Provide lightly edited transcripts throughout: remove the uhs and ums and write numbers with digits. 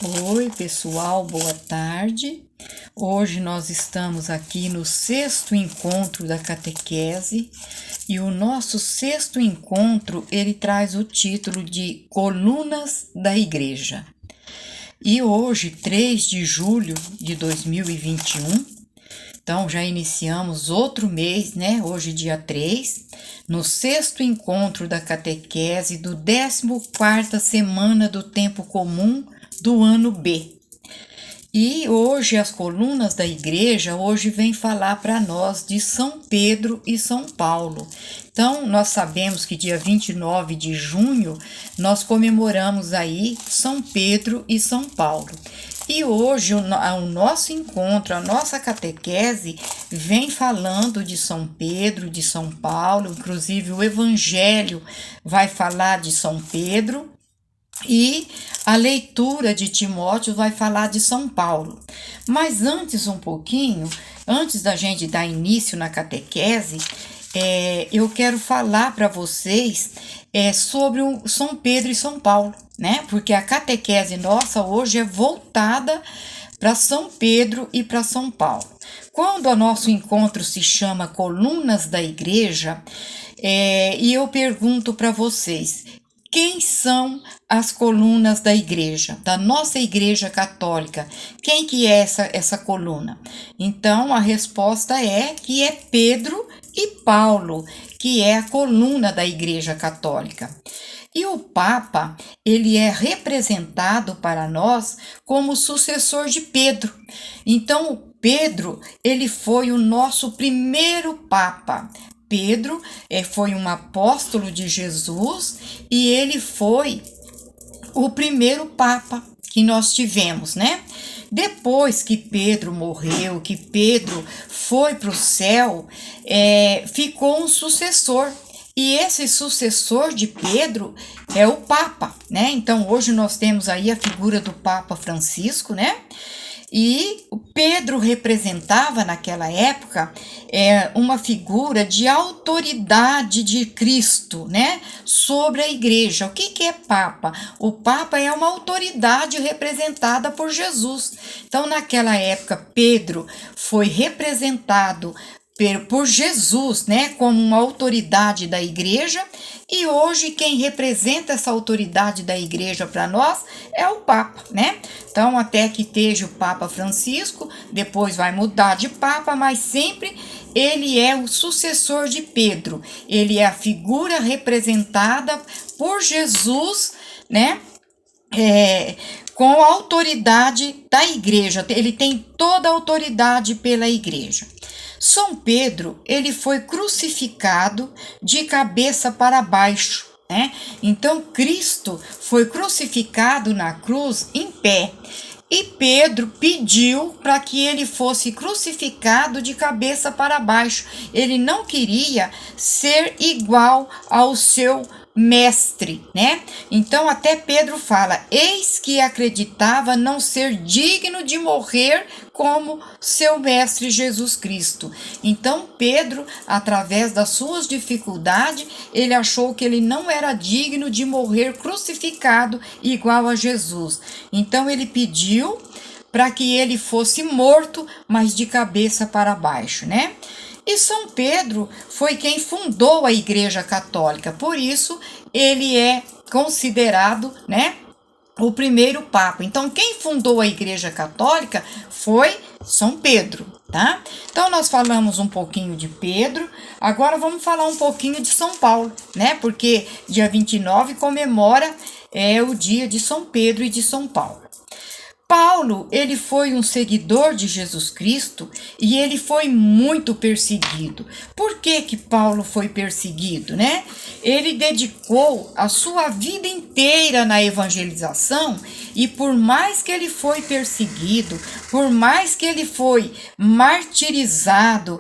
Oi, pessoal, boa tarde. Hoje nós estamos aqui no sexto encontro da catequese e o nosso sexto encontro ele traz o título de Colunas da Igreja. E hoje, 3 de julho de 2021, então já iniciamos outro mês, né? Hoje dia 3, no sexto encontro da catequese do 14ª semana do tempo comum do ano B. E hoje as colunas da igreja hoje vem falar para nós de São Pedro e São Paulo. Então nós sabemos que dia 29 de junho nós comemoramos aí São Pedro e São Paulo. E hoje o nosso encontro, a nossa catequese vem falando de São Pedro, de São Paulo, inclusive o Evangelho vai falar de São Pedro. E a leitura de Timóteo vai falar de São Paulo. Mas antes antes da gente dar início na catequese, eu quero falar para vocês sobre o São Pedro e São Paulo, né? Porque a catequese nossa hoje é voltada para São Pedro e para São Paulo. Quando o nosso encontro se chama Colunas da Igreja, e eu pergunto para vocês, quem são as colunas da igreja, da nossa igreja católica? Quem que é essa coluna? Então, a resposta é que é Pedro e Paulo, que é a coluna da igreja católica. E o Papa, ele é representado para nós como sucessor de Pedro. Então, o Pedro, ele foi o nosso primeiro Papa. Pedro foi um apóstolo de Jesus e ele foi o primeiro Papa que nós tivemos, né? Depois que Pedro morreu, que Pedro foi para o céu, ficou um sucessor. E esse sucessor de Pedro é o Papa, né? Então hoje nós temos aí a figura do Papa Francisco, né? E Pedro representava naquela época uma figura de autoridade de Cristo, né, sobre a igreja. O que é Papa? O Papa é uma autoridade representada por Jesus. Então, naquela época, Pedro foi representado por Jesus, né, como uma autoridade da igreja, e hoje quem representa essa autoridade da igreja para nós é o Papa, né? Então, até que esteja o Papa Francisco, depois vai mudar de Papa, mas sempre ele é o sucessor de Pedro. Ele é a figura representada por Jesus, né? Com a autoridade da igreja. Ele tem toda a autoridade pela igreja. São Pedro, ele foi crucificado de cabeça para baixo, né? Então, Cristo foi crucificado na cruz em pé. E Pedro pediu para que ele fosse crucificado de cabeça para baixo. Ele não queria ser igual ao seu mestre, né? Então até Pedro fala: eis que acreditava não ser digno de morrer como seu mestre Jesus Cristo. Então Pedro, através das suas dificuldades, ele achou que ele não era digno de morrer crucificado igual a Jesus. Então ele pediu para que ele fosse morto, mas de cabeça para baixo, né? E São Pedro foi quem fundou a Igreja Católica, por isso ele é considerado, né, o primeiro Papa. Então, quem fundou a Igreja Católica foi São Pedro, tá? Então, nós falamos um pouquinho de Pedro, agora vamos falar um pouquinho de São Paulo, né? Porque dia 29 comemora o dia de São Pedro e de São Paulo. Paulo, ele foi um seguidor de Jesus Cristo e ele foi muito perseguido. Por que Paulo foi perseguido, né? Ele dedicou a sua vida inteira na evangelização e por mais que ele foi perseguido, por mais que ele foi martirizado,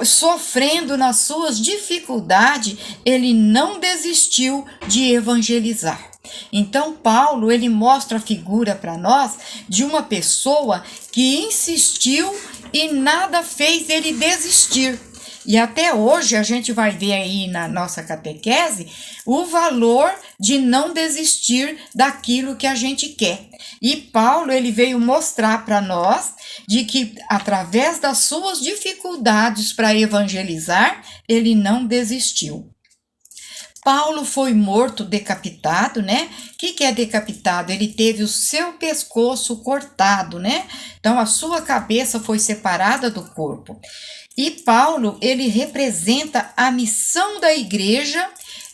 sofrendo nas suas dificuldades, ele não desistiu de evangelizar. Então Paulo, ele mostra a figura para nós de uma pessoa que insistiu e nada fez ele desistir. E até hoje a gente vai ver aí na nossa catequese o valor de não desistir daquilo que a gente quer. E Paulo, ele veio mostrar para nós de que através das suas dificuldades para evangelizar, ele não desistiu. Paulo foi morto, decapitado, né? O que é decapitado? Ele teve o seu pescoço cortado, né? Então, a sua cabeça foi separada do corpo. E Paulo, ele representa a missão da igreja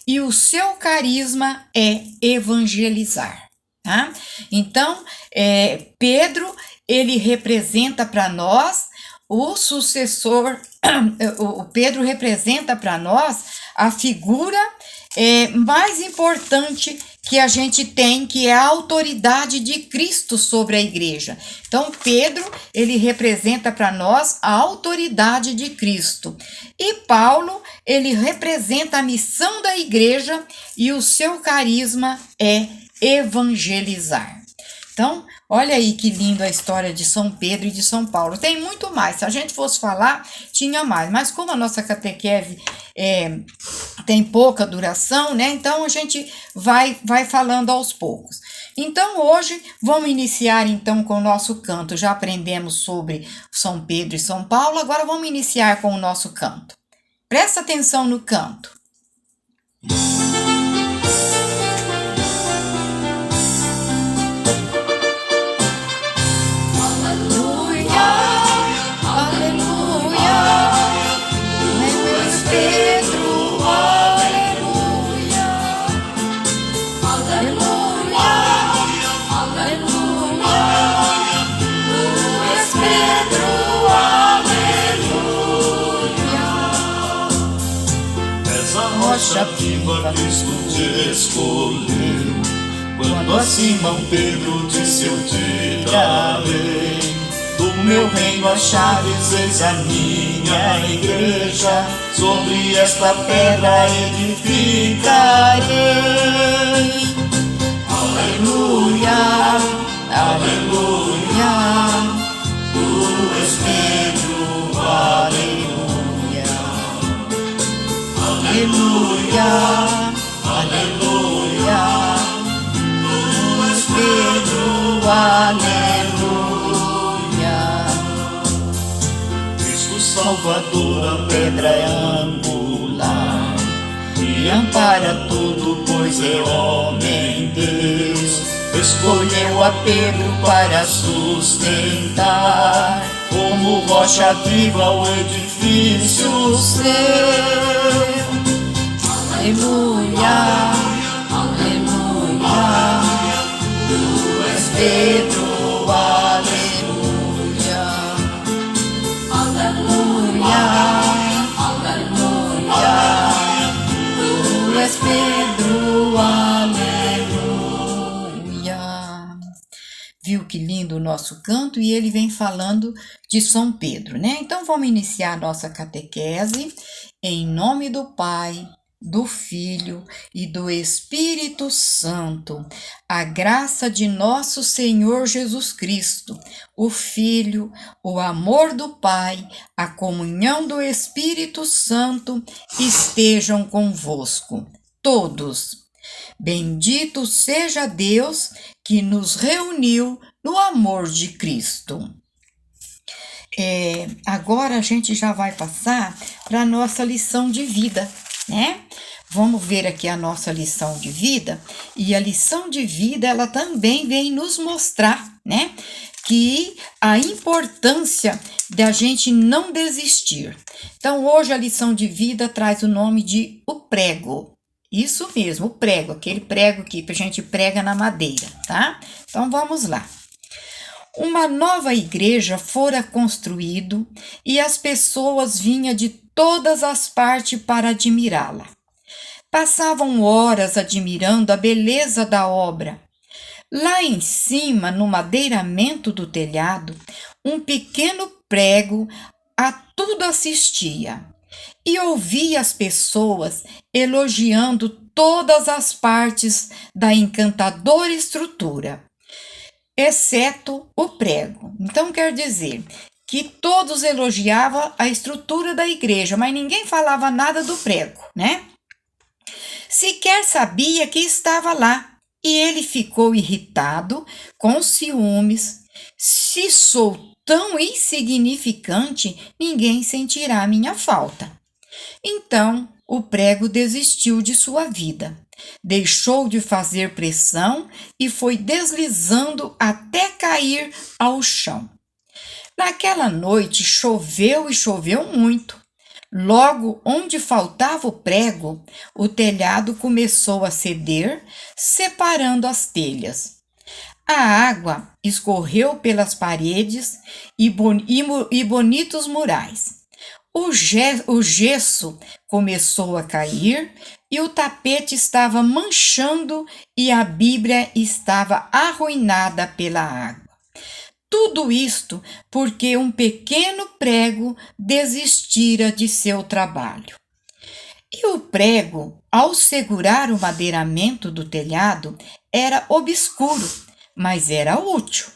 e o seu carisma é evangelizar, tá? Então, Pedro, ele representa para nós o sucessor, o Pedro representa para nós a figura mais importante que a gente tem, que é a autoridade de Cristo sobre a igreja. Então, Pedro, ele representa para nós a autoridade de Cristo. E Paulo, ele representa a missão da igreja e o seu carisma é evangelizar. Então, olha aí que lindo a história de São Pedro e de São Paulo. Tem muito mais. Se a gente fosse falar, tinha mais. Mas como a nossa catequese tem pouca duração, né? Então, a gente vai falando aos poucos. Então, hoje, vamos iniciar então com o nosso canto. Já aprendemos sobre São Pedro e São Paulo. Agora, vamos iniciar com o nosso canto. Presta atenção no canto. Rocha viva, Cristo te escolheu. Quando a Simão Pedro disse eu tirarei do meu reino as chaves, eis a minha igreja, sobre esta pedra edificarei. Aleluia, aleluia, tu és Pedro, aleluia, aleluia, aleluia, tu és Pedro, aleluia. Cristo Salvador, a pedra é angular, que ampara tudo, pois é homem Deus. Escolheu a Pedro para sustentar, como rocha viva o edifício seu. Aleluia, aleluia, tu és Pedro, aleluia, aleluia, aleluia, tu és Pedro, aleluia. Viu que lindo o nosso canto? E ele vem falando de São Pedro, né? Então, vamos iniciar a nossa catequese em nome do Pai, do Filho e do Espírito Santo. A graça de nosso Senhor Jesus Cristo, o Filho, o amor do Pai, a comunhão do Espírito Santo estejam convosco, todos. Bendito seja Deus que nos reuniu no amor de Cristo. Agora a gente já vai passar para a nossa lição de vida, né? Vamos ver aqui a nossa lição de vida. E a lição de vida, ela também vem nos mostrar, né, que a importância da gente não desistir. Então, hoje a lição de vida traz o nome de o prego. Isso mesmo, o prego, aquele prego que a gente prega na madeira, tá? Então, vamos lá. Uma nova igreja fora construído e as pessoas vinham de todas as partes para admirá-la. Passavam horas admirando a beleza da obra. Lá em cima, no madeiramento do telhado, um pequeno prego a tudo assistia e ouvia as pessoas elogiando todas as partes da encantadora estrutura, exceto o prego. Então, quer dizer que todos elogiavam a estrutura da igreja, mas ninguém falava nada do prego, né? sequer sabia que estava lá. E ele ficou irritado, com ciúmes. Se sou tão insignificante, ninguém sentirá minha falta. Então, o prego desistiu de sua vida. Deixou de fazer pressão e foi deslizando até cair ao chão. Naquela noite choveu e choveu muito. Logo, onde faltava o prego, o telhado começou a ceder, separando as telhas. A água escorreu pelas paredes e bonitos murais. O gesso começou a cair e o tapete estava manchando e a Bíblia estava arruinada pela água. Tudo isto porque um pequeno prego desistira de seu trabalho. E o prego, ao segurar o madeiramento do telhado, era obscuro, mas era útil.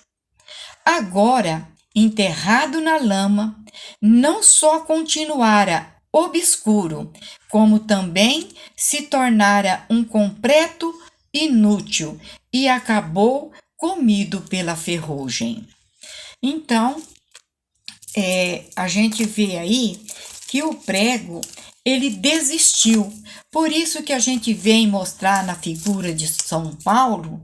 Agora, enterrado na lama, não só continuara obscuro, como também se tornara um completo inútil e acabou comido pela ferrugem. Então, a gente vê aí que o prego, ele desistiu. Por isso que a gente vem mostrar na figura de São Paulo,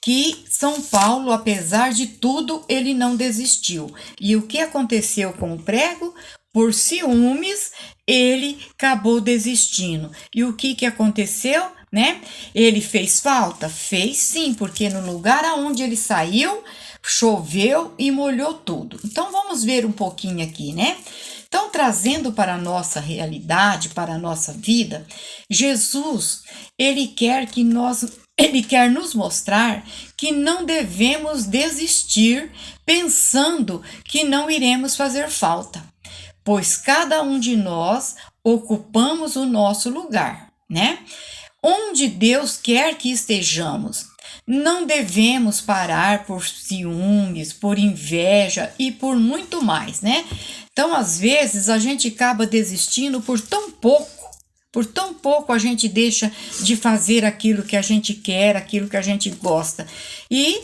que São Paulo, apesar de tudo, ele não desistiu. E o que aconteceu com o prego? Por ciúmes, ele acabou desistindo. E o que aconteceu, né? Ele fez falta? Fez sim, porque no lugar aonde ele saiu, choveu e molhou tudo. Então, vamos ver um pouquinho aqui, né? Então, trazendo para a nossa realidade, para a nossa vida, Jesus, ele quer nos mostrar que não devemos desistir pensando que não iremos fazer falta, pois cada um de nós ocupamos o nosso lugar, né? Onde Deus quer que estejamos. Não devemos parar por ciúmes, por inveja e por muito mais, né? Então, às vezes, a gente acaba desistindo por tão pouco a gente deixa de fazer aquilo que a gente quer, aquilo que a gente gosta. E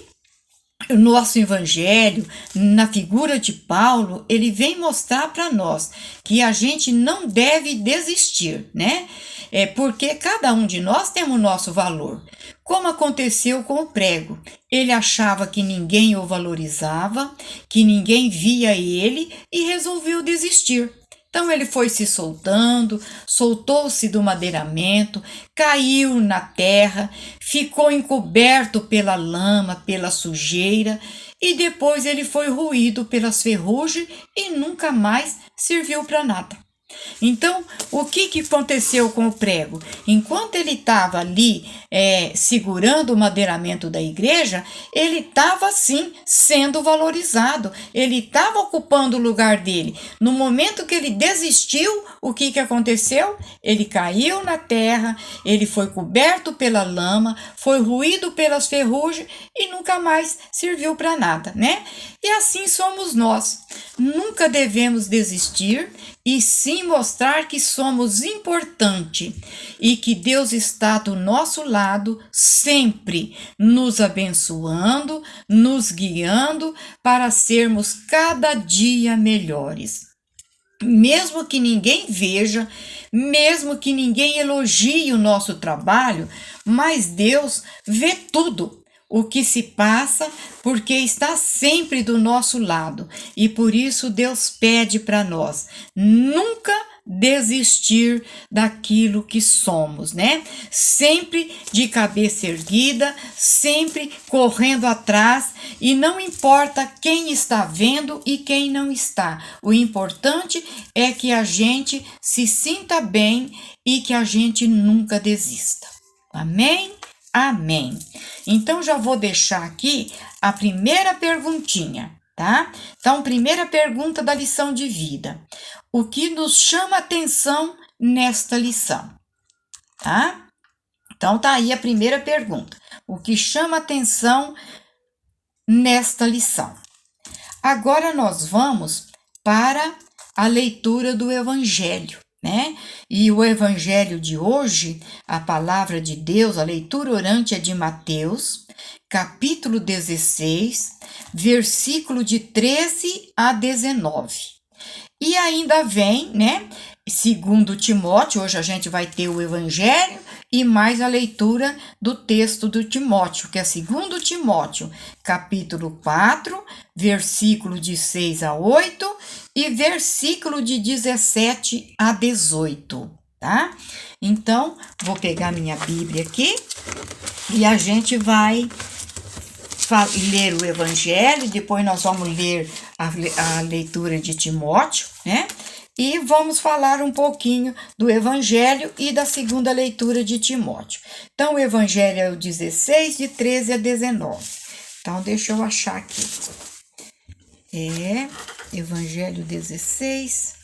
o nosso evangelho, na figura de Paulo, ele vem mostrar para nós que a gente não deve desistir, né? Porque cada um de nós tem o nosso valor. Como aconteceu com o prego, ele achava que ninguém o valorizava, que ninguém via ele e resolveu desistir. Então ele foi se soltando, soltou-se do madeiramento, caiu na terra, ficou encoberto pela lama, pela sujeira e depois ele foi roído pelas ferrugens e nunca mais serviu para nada. Então, o que aconteceu com o prego? Enquanto ele estava ali segurando o madeiramento da igreja, ele estava sim sendo valorizado, ele estava ocupando o lugar dele. No momento que ele desistiu, o que aconteceu? Ele caiu na terra, ele foi coberto pela lama, foi roído pelas ferrugens e nunca mais serviu para nada, né? E assim somos nós. Nunca devemos desistir e sim mostrar que somos importantes e que Deus está do nosso lado sempre, nos abençoando, nos guiando para sermos cada dia melhores. Mesmo que ninguém veja, mesmo que ninguém elogie o nosso trabalho, mas Deus vê tudo o que se passa, porque está sempre do nosso lado. E por isso Deus pede para nós nunca desistir daquilo que somos, né? Sempre de cabeça erguida, sempre correndo atrás, e não importa quem está vendo e quem não está. O importante é que a gente se sinta bem e que a gente nunca desista. Amém? Amém. Então, já vou deixar aqui a primeira perguntinha, tá? Então, primeira pergunta da lição de vida. O que nos chama atenção nesta lição, tá? Então, tá aí a primeira pergunta. O que chama atenção nesta lição? Agora, nós vamos para a leitura do Evangelho, né? E o evangelho de hoje, a palavra de Deus, a leitura orante é de Mateus, capítulo 16, versículo de 13 a 19. E ainda vem, né? Segundo Timóteo, hoje a gente vai ter o evangelho e mais a leitura do texto do Timóteo, que é segundo Timóteo, capítulo 4, versículo de 6 a 8 e versículo de 17 a 18, tá? Então, vou pegar minha Bíblia aqui e a gente vai ler o evangelho, depois nós vamos ler a leitura de Timóteo, né? E vamos falar um pouquinho do evangelho e da segunda leitura de Timóteo. Então, o evangelho é o 16, de 13 a 19. Então, deixa eu achar aqui. Evangelho 16,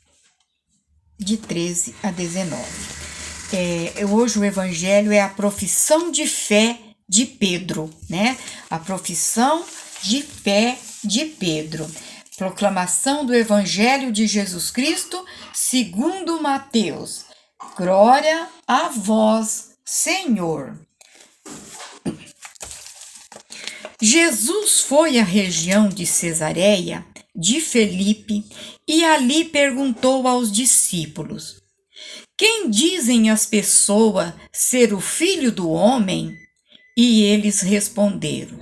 de 13 a 19. Hoje o evangelho é a profissão de fé de Pedro, né? A profissão de fé de Pedro. Proclamação do Evangelho de Jesus Cristo, segundo Mateus. Glória a vós, Senhor. Jesus foi à região de Cesareia de Felipe e ali perguntou aos discípulos: quem dizem as pessoas ser o Filho do Homem? E eles responderam: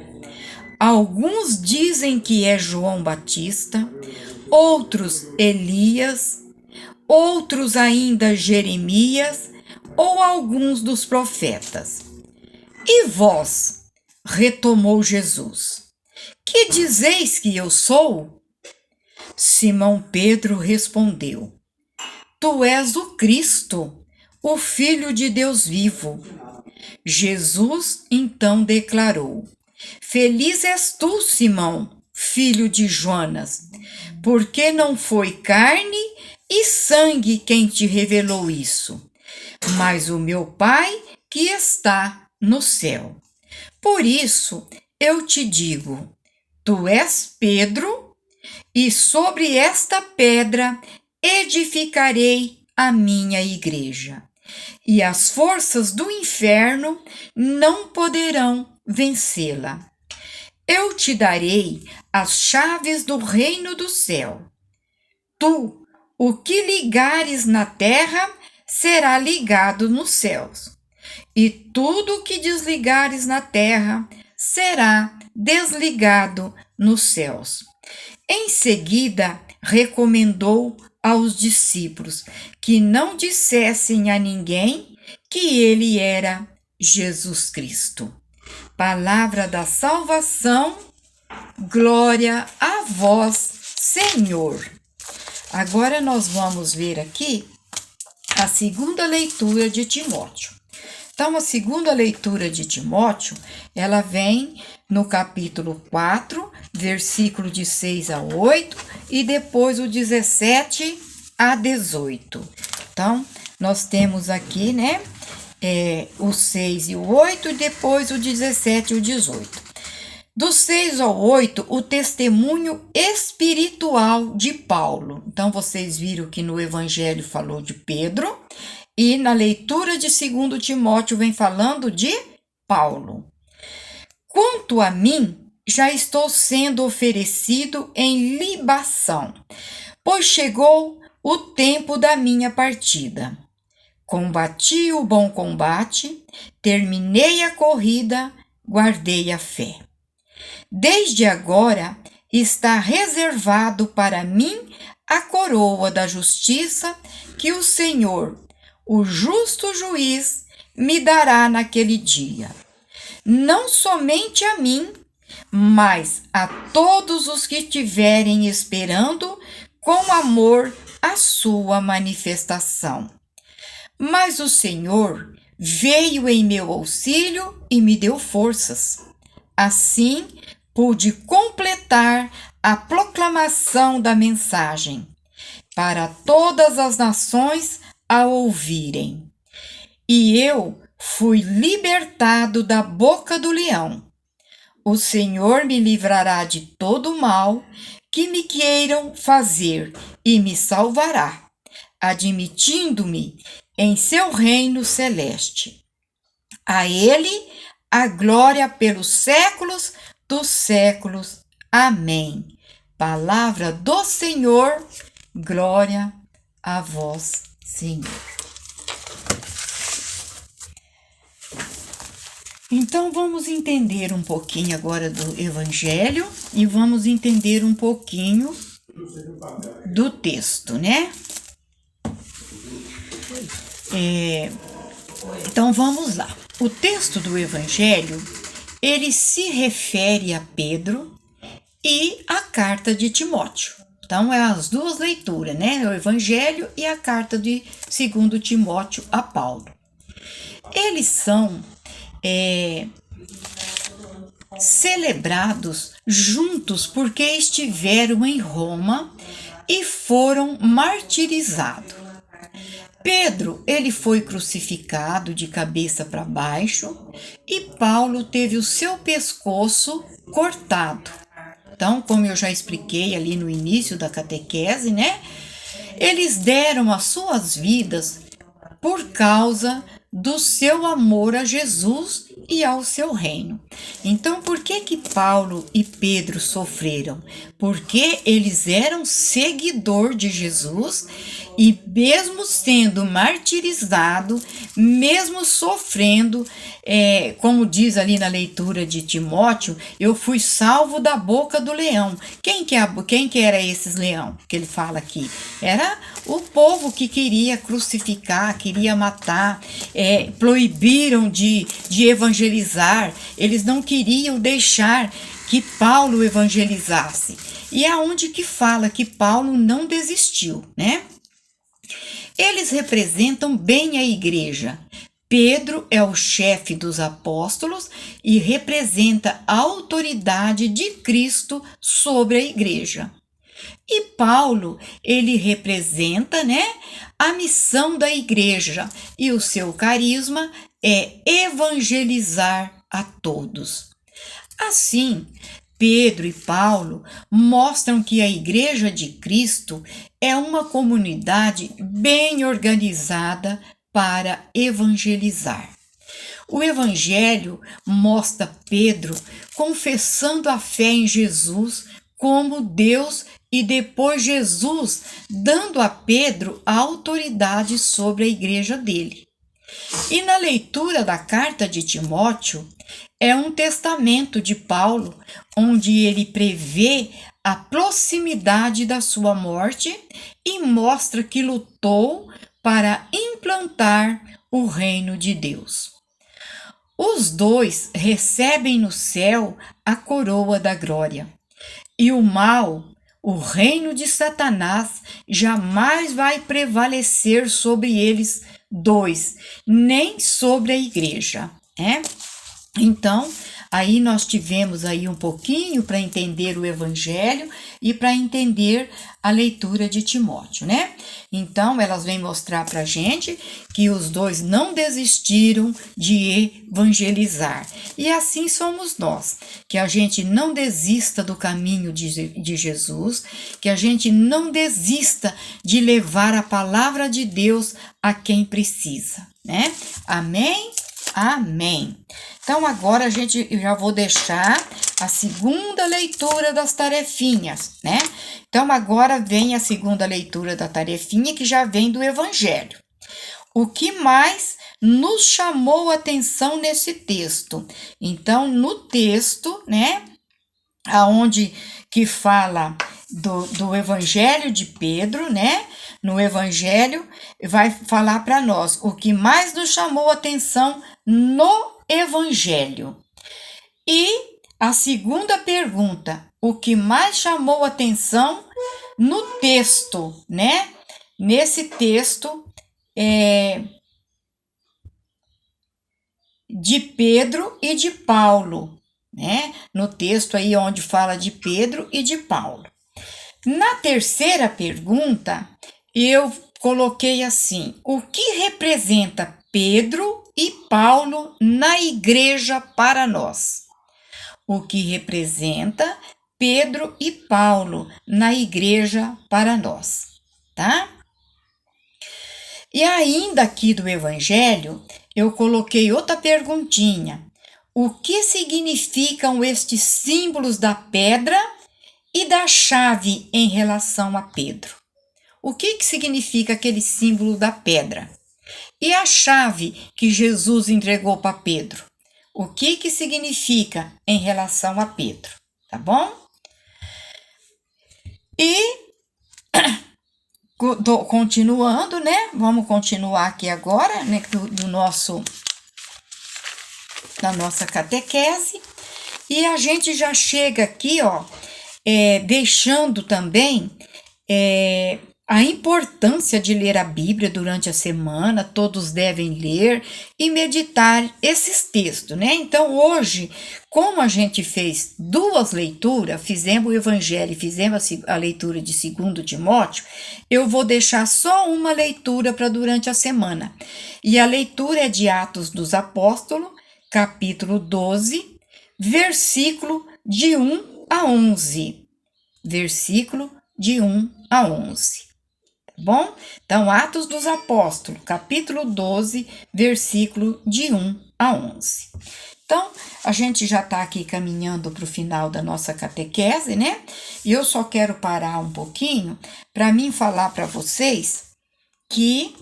alguns dizem que é João Batista, outros Elias, outros ainda Jeremias ou alguns dos profetas. E vós? Retomou Jesus. Que dizeis que eu sou? Simão Pedro respondeu: tu és o Cristo, o Filho de Deus vivo. Jesus então declarou: feliz és tu, Simão, filho de Jonas, porque não foi carne e sangue quem te revelou isso, mas o meu Pai que está no céu. Por isso eu te digo: tu és Pedro, e sobre esta pedra edificarei a minha igreja, e as forças do inferno não poderão vencê-la. Eu te darei as chaves do reino do céu. Tu, o que ligares na terra, será ligado nos céus, e tudo o que desligares na terra será desligado nos céus. Em seguida, recomendou aos discípulos que não dissessem a ninguém que ele era Jesus Cristo. Palavra da salvação, glória a vós, Senhor. Agora nós vamos ver aqui a segunda leitura de Timóteo. Então, a segunda leitura de Timóteo, ela vem no capítulo 4, versículo de 6 a 8 e depois o 17 a 18. Então, nós temos aqui, né, o 6 e o 8 e depois o 17 e o 18. Do 6 ao 8, o testemunho espiritual de Paulo. Então, vocês viram que no Evangelho falou de Pedro e na leitura de 2 Timóteo vem falando de Paulo. Quanto a mim, já estou sendo oferecido em libação, pois chegou o tempo da minha partida. Combati o bom combate, terminei a corrida, guardei a fé. Desde agora está reservado para mim a coroa da justiça que o Senhor, o justo juiz, me dará naquele dia. Não somente a mim, mas a todos os que estiverem esperando com amor a sua manifestação. Mas o Senhor veio em meu auxílio e me deu forças. Assim, pude completar a proclamação da mensagem para todas as nações a ouvirem. E eu fui libertado da boca do leão. O Senhor me livrará de todo mal que me queiram fazer e me salvará. admitindo-me em seu reino celeste. A ele a glória pelos séculos dos séculos. Amém. Palavra do Senhor, glória a vós, Senhor. Então vamos entender um pouquinho agora do Evangelho e vamos entender um pouquinho do texto, né? Então vamos lá. O texto do Evangelho, ele se refere a Pedro e a carta de Timóteo. Então é as duas leituras, né? O Evangelho e a carta de 2 Timóteo a Paulo. Eles são celebrados juntos porque estiveram em Roma e foram martirizados. Pedro, ele foi crucificado de cabeça para baixo e Paulo teve o seu pescoço cortado. Então, como eu já expliquei ali no início da catequese, né? Eles deram as suas vidas por causa do seu amor a Jesus e ao seu reino. Então, por que Paulo e Pedro sofreram? Porque eles eram seguidor de Jesus e mesmo sendo martirizado, mesmo sofrendo, como diz ali na leitura de Timóteo, eu fui salvo da boca do leão. Quem que era esses leão que ele fala aqui? Era o povo que queria crucificar, queria matar, proibiram de evangelizar, eles não queriam deixar que Paulo evangelizasse. E é onde que fala que Paulo não desistiu, né? Eles representam bem a igreja. Pedro é o chefe dos apóstolos e representa a autoridade de Cristo sobre a igreja. E Paulo, ele representa, né, a missão da igreja e o seu carisma é evangelizar a todos. Assim, Pedro e Paulo mostram que a Igreja de Cristo é uma comunidade bem organizada para evangelizar. O Evangelho mostra Pedro confessando a fé em Jesus como Deus e depois Jesus dando a Pedro a autoridade sobre a igreja dele. E na leitura da carta de Timóteo, é um testamento de Paulo, onde ele prevê a proximidade da sua morte e mostra que lutou para implantar o reino de Deus. Os dois recebem no céu a coroa da glória. E o mal, o reino de Satanás, jamais vai prevalecer sobre eles dois, nem sobre a igreja, né? Então, aí nós tivemos aí um pouquinho para entender o Evangelho e para entender a leitura de Timóteo, né? Então, elas vêm mostrar para a gente que os dois não desistiram de evangelizar. E assim somos nós, que a gente não desista do caminho de Jesus, que a gente não desista de levar a palavra de Deus a quem precisa, né? Amém? Amém. Então, agora eu já vou deixar a segunda leitura das tarefinhas, né? Então, agora vem a segunda leitura da tarefinha, que já vem do Evangelho. O que mais nos chamou a atenção nesse texto? Então, no texto, né, aonde que fala do Evangelho de Pedro, né? No Evangelho vai falar para nós o que mais nos chamou a atenção no Evangelho. E a segunda pergunta, o que mais chamou a atenção no texto, né? Nesse texto de Pedro e de Paulo, né? No texto aí onde fala de Pedro e de Paulo. Na terceira pergunta, eu coloquei assim: o que representa Pedro e Paulo na igreja para nós? O que representa Pedro e Paulo na igreja para nós, tá? E ainda aqui do Evangelho, eu coloquei outra perguntinha. O que significam estes símbolos da pedra e da chave em relação a Pedro? O que significa aquele símbolo da pedra? E a chave que Jesus entregou para Pedro? O que significa em relação a Pedro? Tá bom? E continuando, né? Vamos continuar aqui agora, né? Da nossa catequese. E a gente já chega aqui, ó, deixando também a importância de ler a Bíblia durante a semana. Todos devem ler e meditar esses textos, né? Então, hoje, como a gente fez 2 leituras, fizemos o Evangelho e fizemos a leitura de 2 Timóteo, eu vou deixar só uma leitura para durante a semana. E a leitura é de Atos dos Apóstolos, capítulo 12, versículo de 1 a 11. Versículo de 1 a 11. Bom? Então, Atos dos Apóstolos, capítulo 12, versículo de 1 a 11. Então, a gente já está aqui caminhando para o final da nossa catequese, né? E eu só quero parar um pouquinho para mim falar para vocês que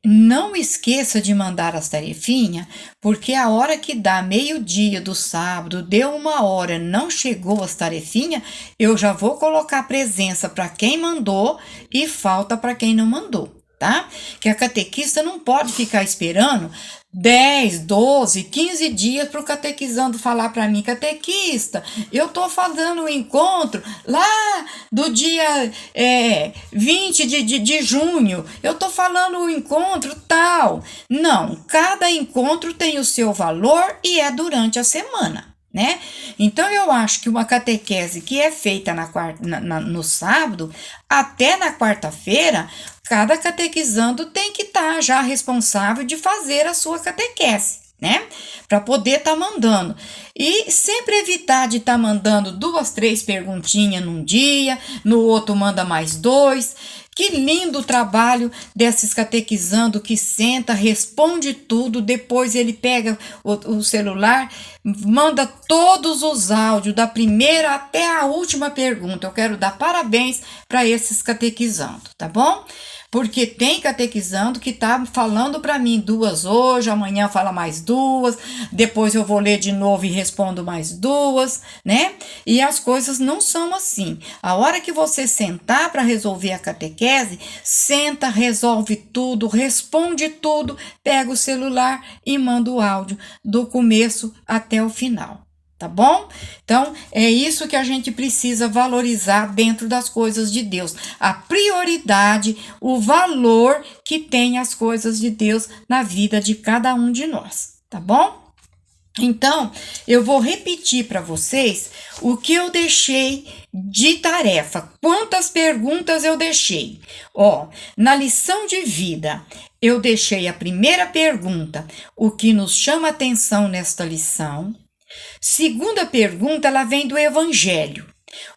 não esqueça de mandar as tarefinhas, porque a hora que dá meio-dia do sábado, deu 1 hora, não chegou as tarefinhas, eu já vou colocar presença para quem mandou e falta para quem não mandou, tá? Que a catequista não pode ficar esperando 10, 12, 15 dias para o catequizando falar para mim: catequista, eu tô fazendo o encontro lá do dia 20 de junho, eu tô falando o encontro tal. Não, cada encontro tem o seu valor e é durante a semana, né? Então, eu acho que uma catequese que é feita no sábado, até na quarta-feira, cada catequizando tem que estar já responsável de fazer a sua catequese, né? Para poder estar mandando. E sempre evitar de estar mandando 2, 3 perguntinhas num dia, no outro manda mais 2. Que lindo o trabalho desses catequizando que senta, responde tudo, depois ele pega o celular, manda todos os áudios, da primeira até a última pergunta. Eu quero dar parabéns para esses catequizando, tá bom? Porque tem catequizando que tá falando para mim 2 hoje, amanhã fala mais 2, depois eu vou ler de novo e respondo mais 2, né? E as coisas não são assim. A hora que você sentar para resolver a catequese, senta, resolve tudo, responde tudo, pega o celular e manda o áudio do começo até o final. Tá bom? Então, é isso que a gente precisa valorizar dentro das coisas de Deus. A prioridade, o valor que tem as coisas de Deus na vida de cada um de nós. Tá bom? Então, eu vou repetir para vocês o que eu deixei de tarefa. Quantas perguntas eu deixei? Na lição de vida, eu deixei a primeira pergunta: o que nos chama atenção nesta lição? Segunda pergunta, ela vem do Evangelho.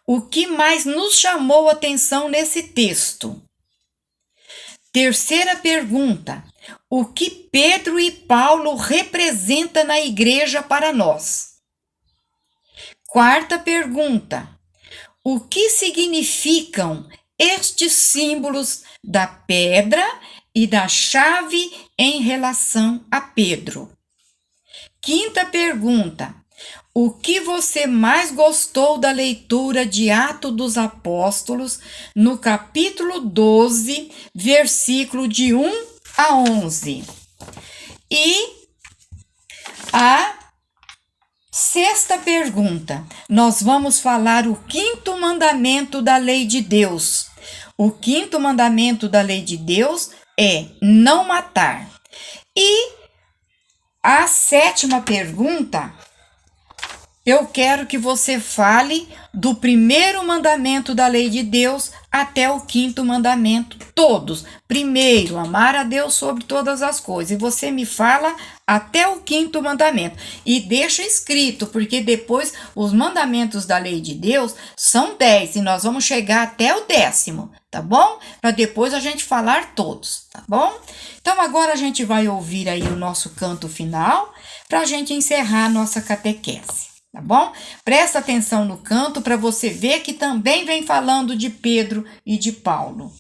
O que mais nos chamou a atenção nesse texto? Terceira pergunta, o que Pedro e Paulo representam na igreja para nós? Quarta pergunta, o que significam estes símbolos da pedra e da chave em relação a Pedro? Quinta pergunta, o que você mais gostou da leitura de Atos dos Apóstolos no capítulo 12, versículo de 1 a 11? E a sexta pergunta, nós vamos falar o 5º mandamento da lei de Deus. O 5º mandamento da lei de Deus é não matar. E a 7ª pergunta, eu quero que você fale do 1º mandamento da lei de Deus até o 5º mandamento, todos. Primeiro, amar a Deus sobre todas as coisas. E você me fala até o 5º mandamento. E deixa escrito, porque depois os mandamentos da lei de Deus são 10 e nós vamos chegar até o 10º, tá bom? Para depois a gente falar todos, tá bom? Então agora a gente vai ouvir aí o nosso canto final para a gente encerrar a nossa catequese, tá bom? Presta atenção no canto para você ver que também vem falando de Pedro e de Paulo.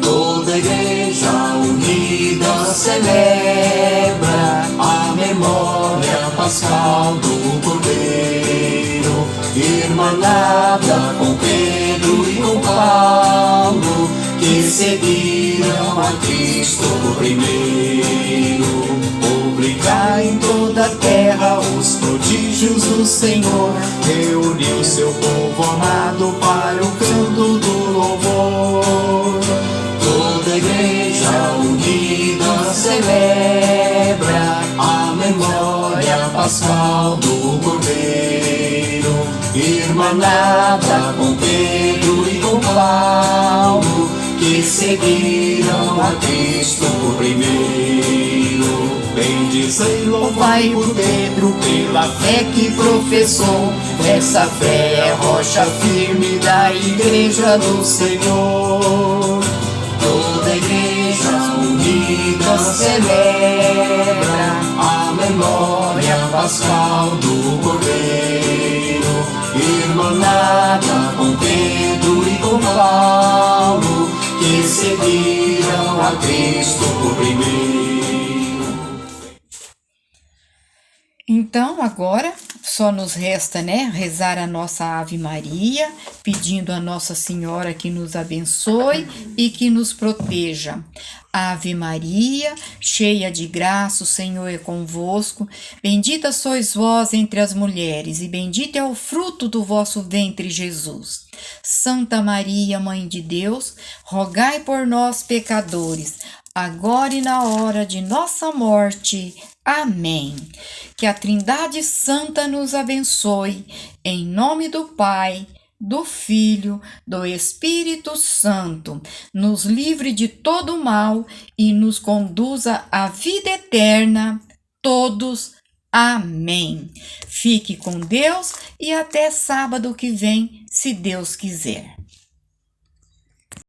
Toda a igreja unida celebra a memória pascal do Cordeiro, irmanada com Pedro e com Paulo, que seguiram a Cristo primeiro. Publicar em toda a terra os prodígios do Senhor, reuniu seu povo amado para o canto do louvor. Toda a igreja unida celebra a memória pascal do Cordeiro, irmanada com Pedro e com Paulo, que seguiram a Cristo primeiro. Bendizei, louvai por Pedro pela fé que professou, essa fé é rocha firme da igreja do Senhor. Toda a igreja unida celebra a memória pascal do Cordeiro, irmanada com Pedro e com Paulo, que seguiram a Cristo primeiro. Então, agora só nos resta, rezar a nossa Ave Maria, pedindo a Nossa Senhora que nos abençoe e que nos proteja. Ave Maria, cheia de graça, o Senhor é convosco. Bendita sois vós entre as mulheres, e bendito é o fruto do vosso ventre, Jesus. Santa Maria, Mãe de Deus, rogai por nós, pecadores, agora e na hora de nossa morte. Amém. Que a Trindade Santa nos abençoe, em nome do Pai, do Filho, do Espírito Santo, nos livre de todo mal e nos conduza à vida eterna, todos. Amém. Fique com Deus e até sábado que vem, se Deus quiser.